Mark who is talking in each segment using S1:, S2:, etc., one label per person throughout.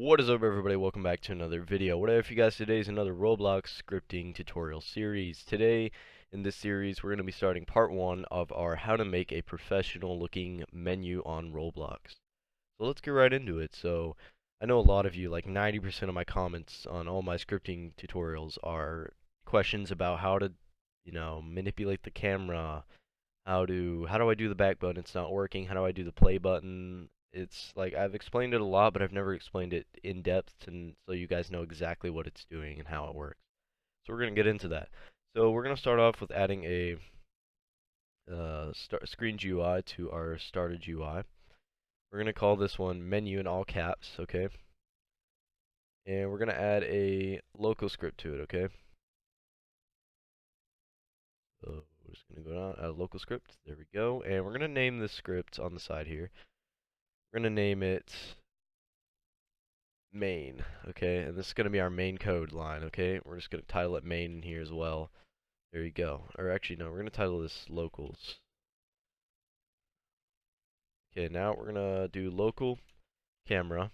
S1: What is up, everybody? Welcome back to another video. What I have for you guys today is another Roblox scripting tutorial series. Today, in this series, we're going to be starting part 1 of our how to make a professional looking menu on Roblox. So let's get right into it. So, I know a lot of you, like 90% of my comments on all my scripting tutorials are questions about how to, manipulate the camera, how do I do the back button? It's not working. How do I do the play button? It's like I've explained it a lot, but I've never explained it in depth, and so you guys know exactly what it's doing and how it works. So we're gonna get into that. So we're gonna start off with adding a screen GUI to our started UI. We're gonna call this one menu in all caps, okay? And we're gonna add a local script to it, okay? So we're just gonna go down, add a local script. There we go. And we're gonna name this script on the side here. We're gonna name it main, okay? And this is gonna be our main code line, okay? We're just gonna title it main in here as well. There you go. Or actually, no, we're gonna title this locals. Okay, now we're gonna do local camera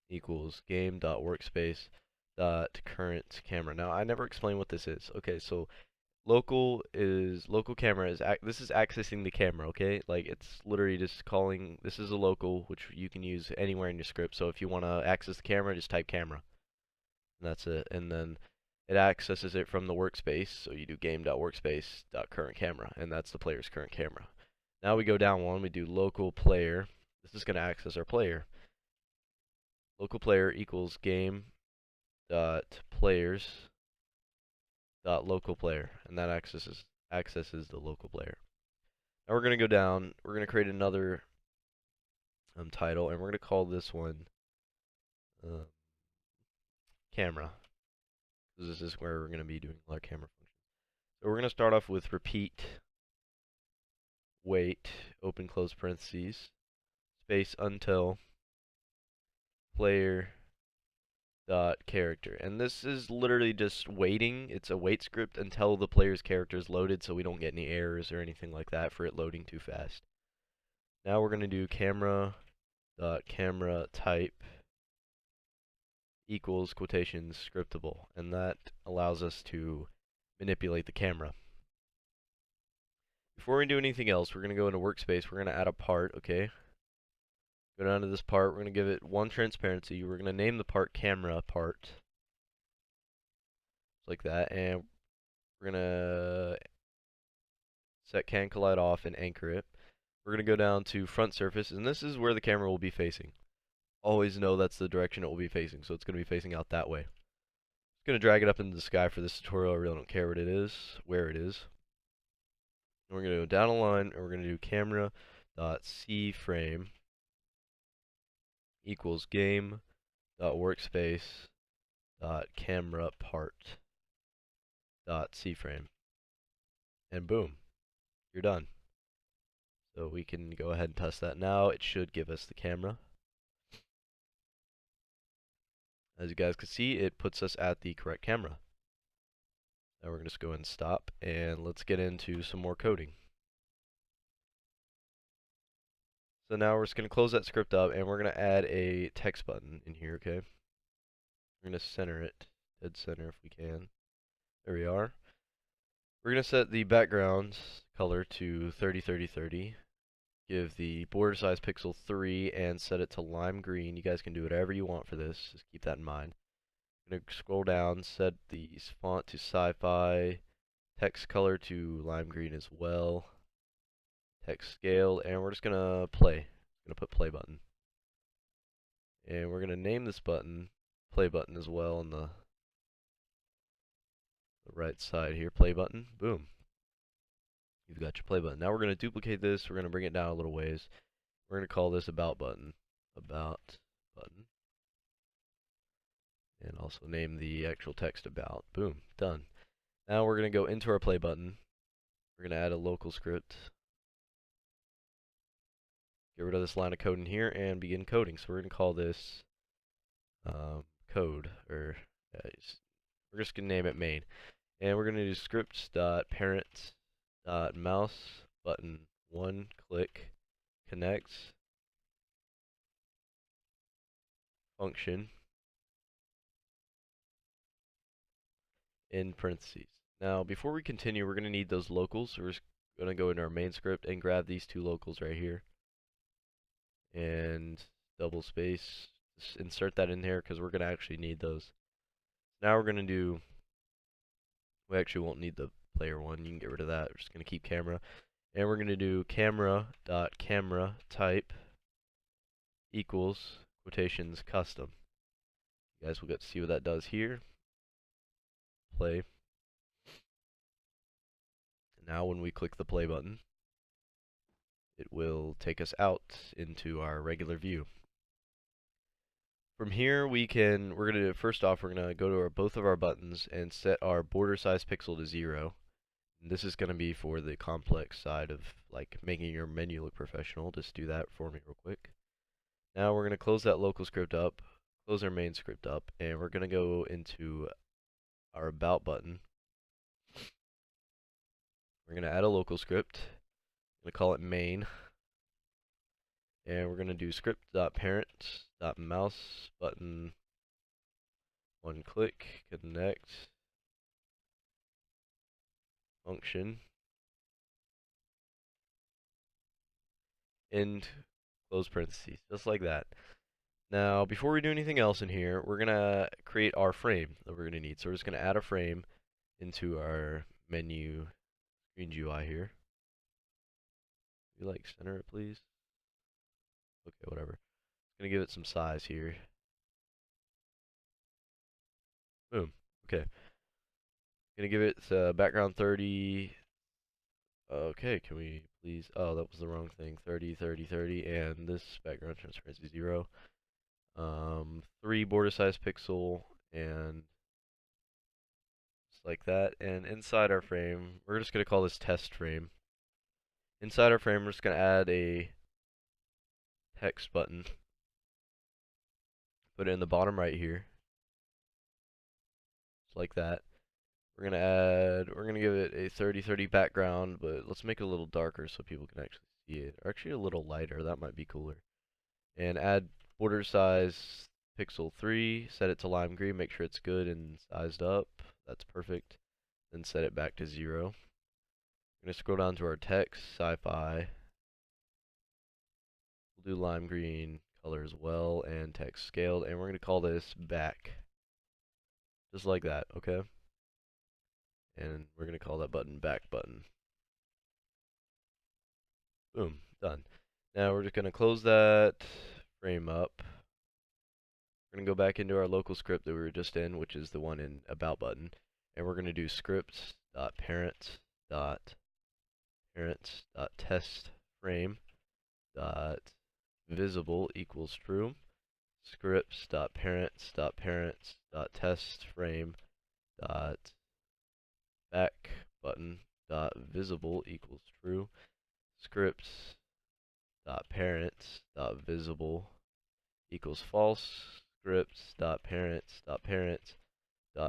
S1: equals game.workspace.current camera. Now, I never explained what this is. Okay, so local camera is this is accessing the camera, okay? Like it's literally just calling, this is a local which you can use anywhere in your script. So if you want to access the camera, just type camera. And that's it. And then it accesses it from the workspace. So you do game.workspace.current camera, and that's the player's current camera. Now we go down one, we do local player. This is going to access our player. Local player equals game.players.local player, and that accesses the local player. Now we're going to go down, we're going to create another title, and we're going to call this one camera, because this is where we're going to be doing a lot of camera functions. So we're going to start off with repeat, wait, open close parentheses, space until player dot character. And this is literally just waiting. It's a wait script until the player's character is loaded, so we don't get any errors or anything like that for it loading too fast. Now we're going to do camera type equals quotations scriptable, and that allows us to manipulate the camera. Before we do anything else, we're going to go into workspace. We're going to add a part, okay? Go down to this part. We're going to give it one transparency. We're going to name the part camera part, like that, and we're going to set can collide off and anchor it. We're going to go down to front surface, and this is where the camera will be facing. Always know that's the direction it will be facing, so it's going to be facing out that way. Just going to drag it up into the sky for this tutorial. I really don't care what it is, where it is. And we're going to go down a line, and we're going to do camera.cFrame equals game.workspace.camera part.cFrame. And boom, you're done. So we can go ahead and test that now. It should give us the camera. As you guys can see, it puts us at the correct camera. Now we're going to just go ahead and stop, and let's get into some more coding. So now we're just going to close that script up, and we're going to add a text button in here, okay? We're going to center it, dead center if we can. There we are. We're going to set the background color to 30, 30, 30. Give the border size pixel 3 and set it to lime green. You guys can do whatever you want for this. Just keep that in mind. I'm going to scroll down, set the font to sci-fi, text color to lime green as well, text scale, and we're just going to play. I'm going to put play button. And we're going to name this button play button as well on the right side here. Play button. Boom. You've got your play button. Now we're going to duplicate this. We're going to bring it down a little ways. We're going to call this about button. About button. And also name the actual text about. Boom. Done. Now we're going to go into our play button. We're going to add a local script. Get rid of this line of code in here and begin coding. So we're going to call this code. Or we're just going to name it main. And we're going to do scripts.parent.mouse button one click connects function in parentheses. Now, before we continue, we're going to need those locals. So we're just going to go into our main script and grab these two locals right here. And double space. Just insert that in here because we're going to actually need those. Now we're going to do, we actually won't need the player one. You can get rid of that. We're just going to keep camera. And we're going to do camera.camera type equals quotations custom. You guys will get to see what that does here. Play. Now when we click the play button, it will take us out into our regular view. From here we're going to, first off, we're going to go to both of our buttons and set our border size pixel to 0. And this is going to be for the complex side of like making your menu look professional. Just do that for me real quick. Now we're going to close that local script up, close our main script up, and we're going to go into our about button. We're going to add a local script. I'm going to call it main. And we're going to do script.parent.mouse button one click connect function end close parentheses, just like that. Now, before we do anything else in here, we're going to create our frame that we're going to need. So we're just going to add a frame into our menu screen UI here. You like center it, please? Okay, whatever. Gonna give it some size here. Boom. Okay. Gonna give it background 30. Okay, can we please? Oh, that was the wrong thing. 30, 30, 30, and this background transparency 0. 3 border size pixel, and just like that. And inside our frame, we're just gonna call this test frame. Inside our frame, we're just gonna add a text button. Put it in the bottom right here, just like that. We're gonna give it a 30-30 background, but let's make it a little darker so people can actually see it. Or actually a little lighter, that might be cooler. And add border size pixel 3, set it to lime green, make sure it's good and sized up. That's perfect. Then set it back to 0. We're gonna scroll down to our text, sci-fi. We'll do lime green color as well, and text scaled, and we're gonna call this back. Just like that, okay? And we're going to call that button back button. Boom, done. Now we're just going to close that frame up. We're going to go back into our local script that we were just in, which is the one in about button. And we're going to do scripts.parents.test frame dot visible equals true. Scripts.parents.test frame dot back button dot visible equals true. Scripts dot parents dot visible equals false. Scripts dot parents dot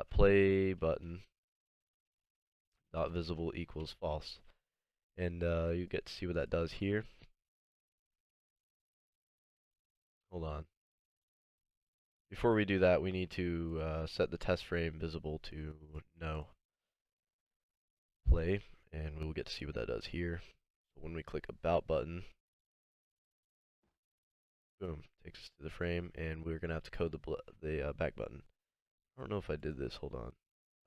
S1: play button dot visible equals false. And you get to see what that does here. Hold on. Before we do that, we need to set the test frame visible to no. Play, and we will get to see what that does here. So when we click about button, boom, takes us to the frame, and we're gonna have to code the back button. I don't know if I did this. Hold on.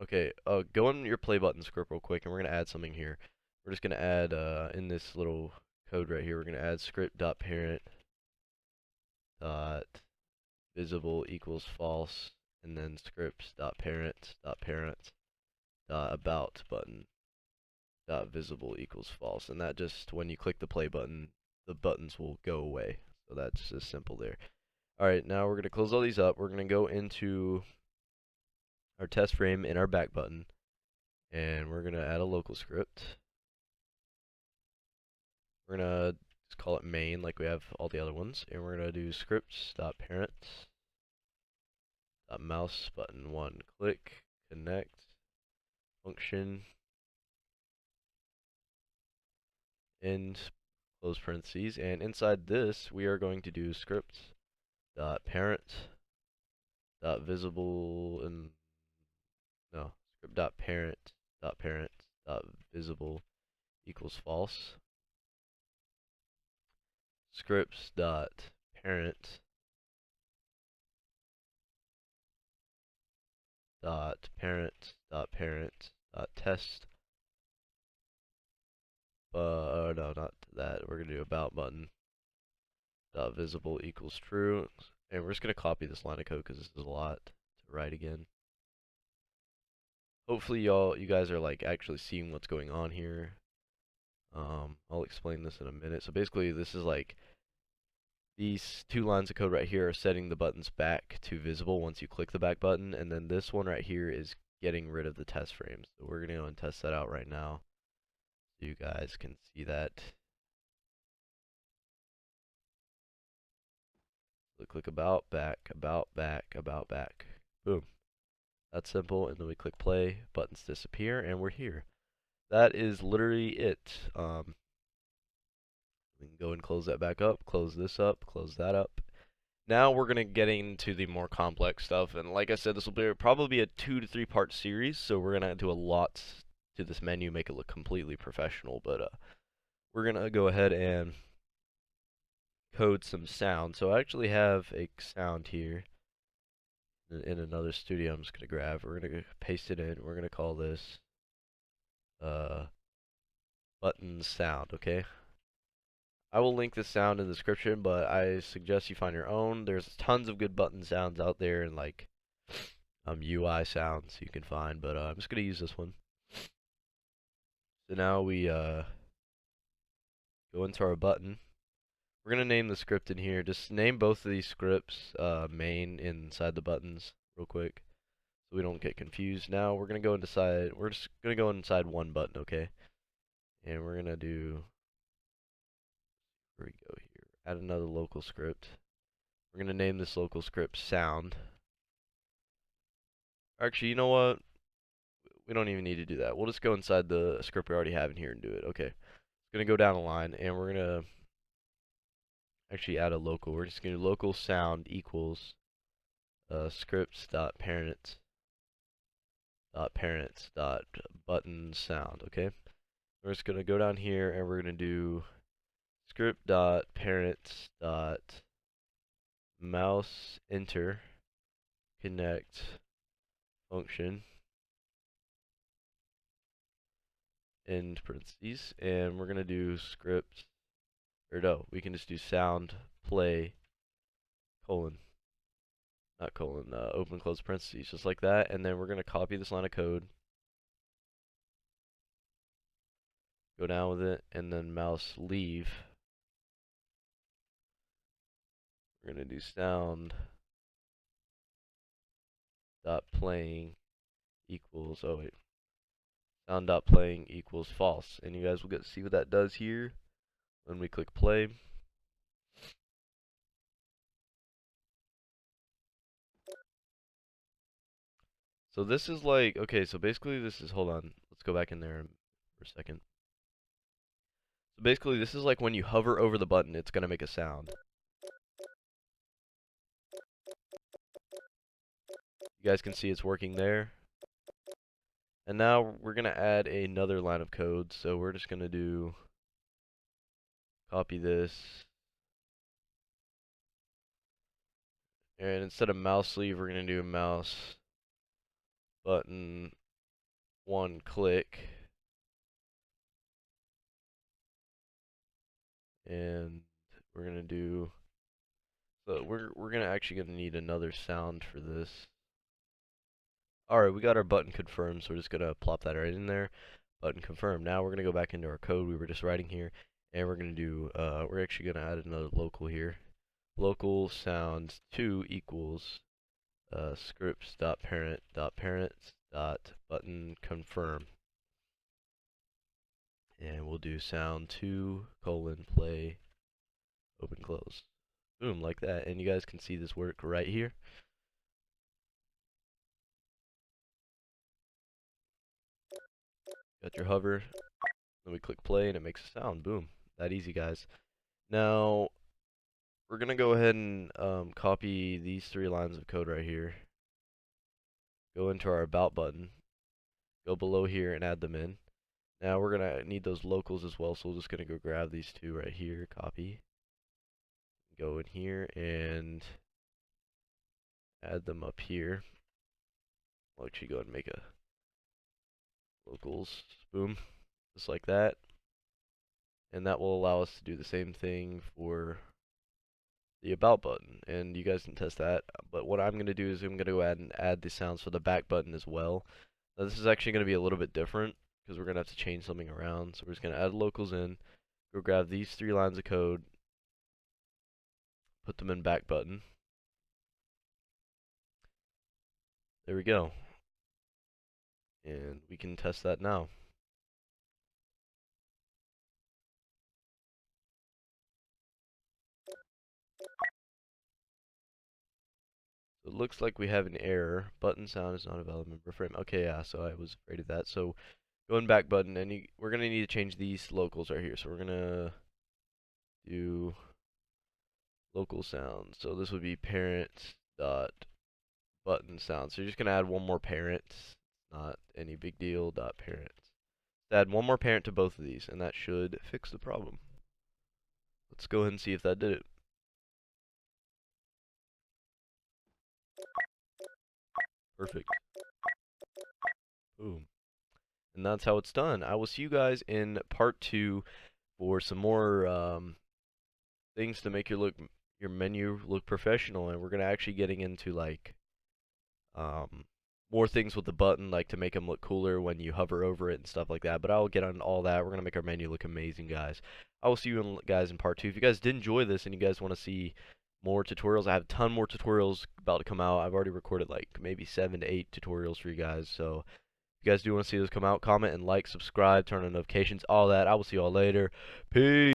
S1: Okay, go on your play button script real quick, and we're gonna add something here. We're just gonna add in this little code right here. We're gonna add script.parent dot visible equals false, and then scripts.parent dot about button dot visible equals false, and that just, when you click the play button, the buttons will go away. So that's just simple there. Alright, now we're going to close all these up. We're going to go into our test frame in our back button, and we're going to add a local script. We're going to just call it main like we have all the other ones, and we're going to do scripts.parents.mouse button one click connect function end close parentheses, and inside this we are going to do scripts.parent dot visible and no script dot parent dot visible equals false. Scripts dot parent dot parent dot parent dot test. No, not that. We're gonna do about button dot visible equals true, and we're just gonna copy this line of code because this is a lot to write again. Hopefully, you guys are like actually seeing what's going on here. I'll explain this in a minute. So basically, this is like these two lines of code right here are setting the buttons back to visible once you click the back button, and then this one right here is getting rid of the test frames. So we're gonna go and test that out right now, so you guys can see that. So click about, back, about, back, about, back. Boom. That's simple, and then we click play, buttons disappear, and we're here. That is literally it. We can go and close that back up, close this up, close that up. Now we're gonna get into the more complex stuff, and like I said, this will probably be a 2 to 3 part series, so we're gonna do a lot to this menu, make it look completely professional, but we're gonna go ahead and code some sound. So I actually have a sound here in another studio I'm just gonna grab. We're gonna paste it in. We're gonna call this button sound, okay? I will link this sound in the description, but I suggest you find your own. There's tons of good button sounds out there and like UI sounds you can find, but I'm just gonna use this one. So now we go into our button. We're gonna name the script in here. Just name both of these scripts main inside the buttons real quick, so we don't get confused. Now we're gonna go inside. We're just gonna go inside one button, okay? And we're gonna do. Here we go here. Add another local script. We're gonna name this local script sound. Actually, you know what? We don't even need to do that. We'll just go inside the script we already have in here and do it. Okay. It's gonna go down a line, and we're gonna actually add a local. We're just gonna do local sound equals scripts dot parent dot button sound. Okay. We're just gonna go down here, and we're gonna do script dot parent dot mouse enter connect function end parentheses, and we're gonna do script, or no, we can just do sound play colon, not colon, open close parentheses, just like that, and then we're gonna copy this line of code, go down with it, and then mouse leave. We're gonna do sound dot playing equals, oh wait, sound dot playing equals false, and you guys will get to see what that does here when we click play. So this is like, okay, so basically this is, hold on, let's go back in there for a second. So basically this is like when you hover over the button, it's gonna make a sound. You guys can see it's working there. And now we're gonna add another line of code, so we're just gonna do, copy this, and instead of mouse leave, we're gonna do mouse button one click, and we're gonna do, so we're gonna actually gonna need another sound for this. Alright, we got our button confirmed, so we're just gonna plop that right in there. Button confirmed. Now we're gonna go back into our code we were just writing here, and we're gonna do, we're actually gonna add another local here. Local sound 2 equals scripts dot parent dot button confirm, and we'll do sound 2 colon play open close. Boom, like that, and you guys can see this work right here. Got your hover, then we click play and it makes a sound. Boom, that easy, guys. Now we're gonna go ahead and copy these 3 lines of code right here. go into our about button, go below here and add them in. Now we're gonna need those locals as well, so we're just gonna go grab these two right here, copy, go in here and add them up here. I'll actually go ahead and make a locals, boom, just like that. And that will allow us to do the same thing for the about button, and you guys can test that. But what I'm going to do is I'm going to go ahead and add the sounds for the back button as well. Now this is actually going to be a little bit different because we're going to have to change something around. So we're just going to add locals in, go grab these 3 lines of code, put them in back button. There we go. And we can test that now. So it looks like we have an error. Button sound is not a valid member frame. Okay, yeah, so I was afraid of that. So go in back button, and we're going to need to change these locals right here. So we're going to do local sound. So this would be parent dot button sound. So you're just going to add one more parent. Not any big deal. Dot parent. Add one more parent to both of these, and that should fix the problem. Let's go ahead and see if that did it. Perfect. Boom. And that's how it's done. I will see you guys in part 2 for some more things to make your menu look professional, and we're gonna actually getting into like more things with the button, like to make them look cooler when you hover over it and stuff like that. But I'll get on all that. We're gonna make our menu look amazing, guys. I will see you guys in part 2. If you guys did enjoy this and you guys want to see more tutorials, I have a ton more tutorials about to come out. I've already recorded like maybe 7 to 8 tutorials for you guys. So if you guys do want to see those come out, comment and like, subscribe, turn on notifications, all that. I will see you all later. Peace.